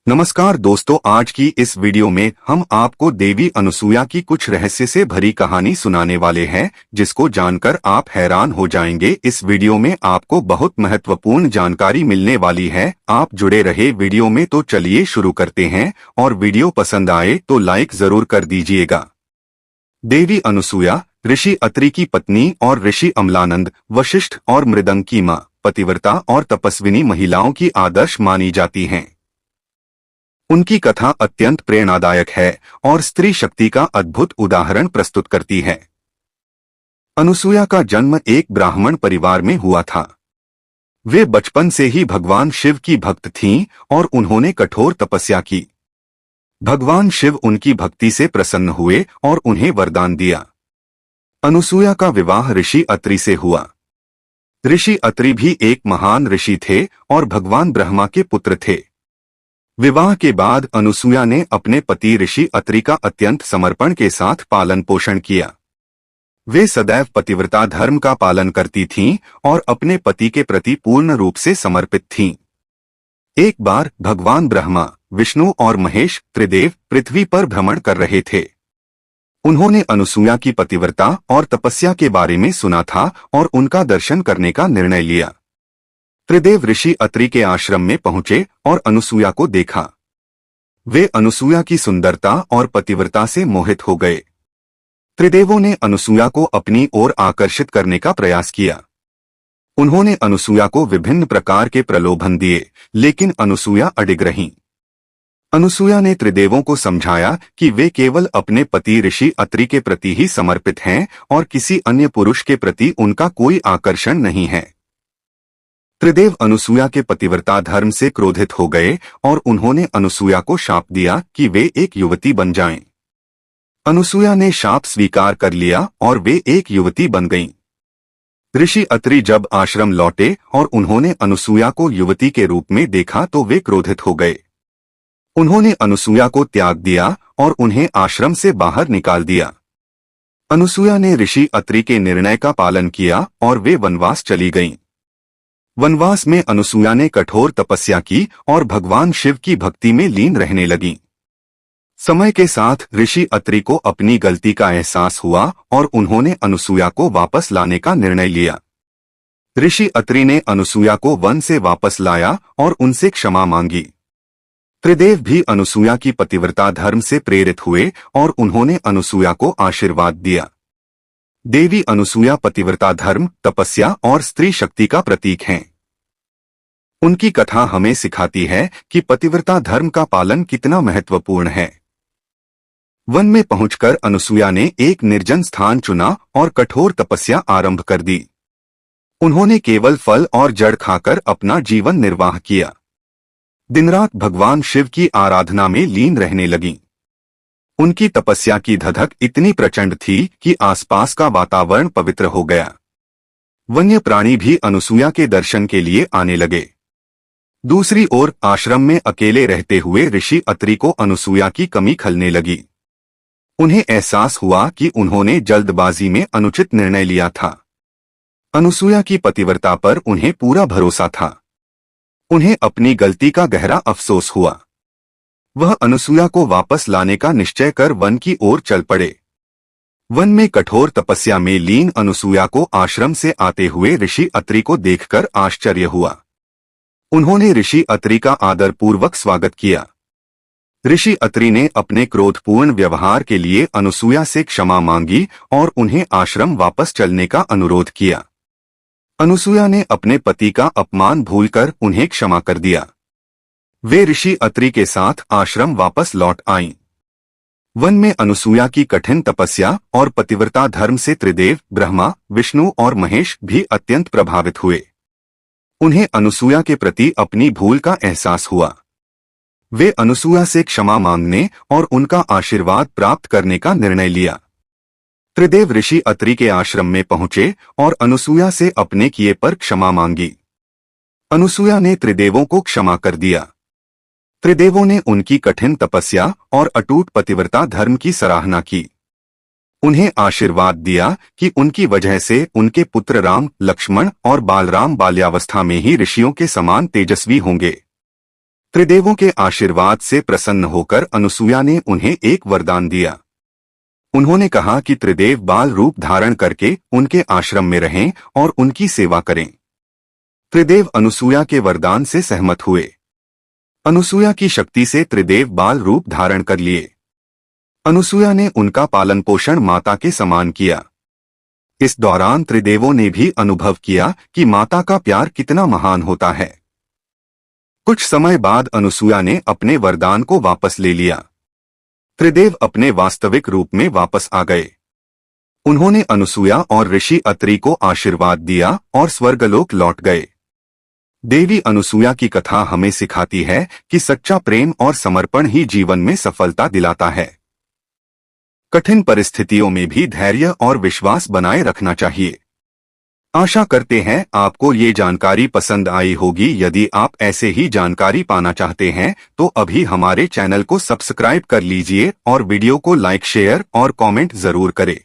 नमस्कार दोस्तों, आज की इस वीडियो में हम आपको देवी अनसुया की कुछ रहस्य से भरी कहानी सुनाने वाले हैं, जिसको जानकर आप हैरान हो जाएंगे। इस वीडियो में आपको बहुत महत्वपूर्ण जानकारी मिलने वाली है। आप जुड़े रहे वीडियो में। तो चलिए शुरू करते हैं, और वीडियो पसंद आए तो लाइक जरूर कर दीजिएगा। देवी अनसुया ऋषि अत्रि की पत्नी और ऋषि अमलानंद, वशिष्ठ और मृदंग की मां, पतिव्रता और तपस्विनी महिलाओं की आदर्श मानी जाती हैं। उनकी कथा अत्यंत प्रेरणादायक है और स्त्री शक्ति का अद्भुत उदाहरण प्रस्तुत करती है। अनसुया का जन्म एक ब्राह्मण परिवार में हुआ था। वे बचपन से ही भगवान शिव की भक्त थीं और उन्होंने कठोर तपस्या की। भगवान शिव उनकी भक्ति से प्रसन्न हुए और उन्हें वरदान दिया। अनसुया का विवाह ऋषि अत्रि से हुआ। ऋषि अत्रि भी एक महान ऋषि थे और भगवान ब्रह्मा के पुत्र थे। विवाह के बाद अनसुया ने अपने पति ऋषि अत्रि का अत्यंत समर्पण के साथ पालन पोषण किया। वे सदैव पतिव्रता धर्म का पालन करती थीं और अपने पति के प्रति पूर्ण रूप से समर्पित थीं। एक बार भगवान ब्रह्मा, विष्णु और महेश त्रिदेव पृथ्वी पर भ्रमण कर रहे थे। उन्होंने अनसुया की पतिव्रता और तपस्या के बारे में सुना था और उनका दर्शन करने का निर्णय लिया। त्रिदेव ऋषि अत्रि के आश्रम में पहुंचे और अनसुया को देखा। वे अनसुया की सुंदरता और पतिव्रता से मोहित हो गए। त्रिदेवों ने अनसुया को अपनी ओर आकर्षित करने का प्रयास किया। उन्होंने अनसुया को विभिन्न प्रकार के प्रलोभन दिए, लेकिन अनसुया अडिग रहीं। अनसुया ने त्रिदेवों को समझाया कि वे केवल अपने पति ऋषि अत्रि के प्रति ही समर्पित हैं और किसी अन्य पुरुष के प्रति उनका कोई आकर्षण नहीं है। त्रिदेव अनसुया के पतिव्रता धर्म से क्रोधित हो गए और उन्होंने अनसुया को शाप दिया कि वे एक युवती बन जाएं। अनसुया ने शाप स्वीकार कर लिया और वे एक युवती बन गईं। ऋषि अत्रि जब आश्रम लौटे और उन्होंने अनसुया को युवती के रूप में देखा तो वे क्रोधित हो गए। उन्होंने अनसुया को त्याग दिया और उन्हें आश्रम से बाहर निकाल दिया। अनसुया ने ऋषि अत्रि के निर्णय का पालन किया और वे वनवास चली गईं। वनवास में अनसुया ने कठोर तपस्या की और भगवान शिव की भक्ति में लीन रहने लगीं। समय के साथ ऋषि अत्रि को अपनी गलती का एहसास हुआ और उन्होंने अनसुया को वापस लाने का निर्णय लिया। ऋषि अत्रि ने अनसुया को वन से वापस लाया और उनसे क्षमा मांगी। त्रिदेव भी अनसुया की पतिव्रता धर्म से प्रेरित हुए और उन्होंने अनसुया को आशीर्वाद दिया। देवी अनसुया पतिव्रता धर्म, तपस्या और स्त्री शक्ति का प्रतीक हैं। उनकी कथा हमें सिखाती है कि पतिव्रता धर्म का पालन कितना महत्वपूर्ण है। वन में पहुंचकर अनसुया ने एक निर्जन स्थान चुना और कठोर तपस्या आरंभ कर दी। उन्होंने केवल फल और जड़ खाकर अपना जीवन निर्वाह किया। दिन रात भगवान शिव की आराधना में लीन रहने लगीं। उनकी तपस्या की धधक इतनी प्रचंड थी कि आसपास का वातावरण पवित्र हो गया। वन्य प्राणी भी अनसुया के दर्शन के लिए आने लगे। दूसरी ओर आश्रम में अकेले रहते हुए ऋषि अत्रि को अनसुया की कमी खलने लगी। उन्हें एहसास हुआ कि उन्होंने जल्दबाजी में अनुचित निर्णय लिया था। अनसुया की पतिव्रता पर उन्हें पूरा भरोसा था। उन्हें अपनी गलती का गहरा अफसोस हुआ। वह अनसुया को वापस लाने का निश्चय कर वन की ओर चल पड़े। वन में कठोर तपस्या में लीन अनसुया को आश्रम से आते हुए ऋषि अत्रि को देखकर आश्चर्य हुआ। उन्होंने ऋषि अत्रि का आदरपूर्वक स्वागत किया। ऋषि अत्रि ने अपने क्रोधपूर्ण व्यवहार के लिए अनसुया से क्षमा मांगी और उन्हें आश्रम वापस चलने का अनुरोध किया। अनसुया ने अपने पति का अपमान भूलकर उन्हें क्षमा कर दिया। वे ऋषि अत्रि के साथ आश्रम वापस लौट आईं। वन में अनसुया की कठिन तपस्या और पतिव्रता धर्म से त्रिदेव, ब्रह्मा, विष्णु और महेश भी अत्यंत प्रभावित हुए। उन्हें अनसुया के प्रति अपनी भूल का एहसास हुआ। वे अनसुया से क्षमा मांगने और उनका आशीर्वाद प्राप्त करने का निर्णय लिया। त्रिदेव ऋषि अत्रि के आश्रम में पहुंचे और अनसुया से अपने किए पर क्षमा मांगी। अनसुया ने त्रिदेवों को क्षमा कर दिया। त्रिदेवों ने उनकी कठिन तपस्या और अटूट पतिव्रता धर्म की सराहना की। उन्हें आशीर्वाद दिया कि उनकी वजह से उनके पुत्र राम, लक्ष्मण और बालराम बाल्यावस्था में ही ऋषियों के समान तेजस्वी होंगे। त्रिदेवों के आशीर्वाद से प्रसन्न होकर अनुसूया ने उन्हें एक वरदान दिया। उन्होंने कहा कि त्रिदेव बाल रूप धारण करके उनके आश्रम में रहें और उनकी सेवा करें। त्रिदेव अनुसूया के वरदान से सहमत हुए। अनुसूया की शक्ति से त्रिदेव बाल रूप धारण कर लिए। अनुसूया ने उनका पालन पोषण माता के समान किया। इस दौरान त्रिदेवों ने भी अनुभव किया कि माता का प्यार कितना महान होता है। कुछ समय बाद अनुसूया ने अपने वरदान को वापस ले लिया। त्रिदेव अपने वास्तविक रूप में वापस आ गए। उन्होंने अनुसूया और ऋषि अत्रि को आशीर्वाद दिया और स्वर्गलोक लौट गए। देवी अनुसूया की कथा हमें सिखाती है कि सच्चा प्रेम और समर्पण ही जीवन में सफलता दिलाता है। कठिन परिस्थितियों में भी धैर्य और विश्वास बनाए रखना चाहिए। आशा करते हैं आपको ये जानकारी पसंद आई होगी। यदि आप ऐसे ही जानकारी पाना चाहते हैं तो अभी हमारे चैनल को सब्सक्राइब कर लीजिए और वीडियो को लाइक, शेयर और कमेंट जरूर करें।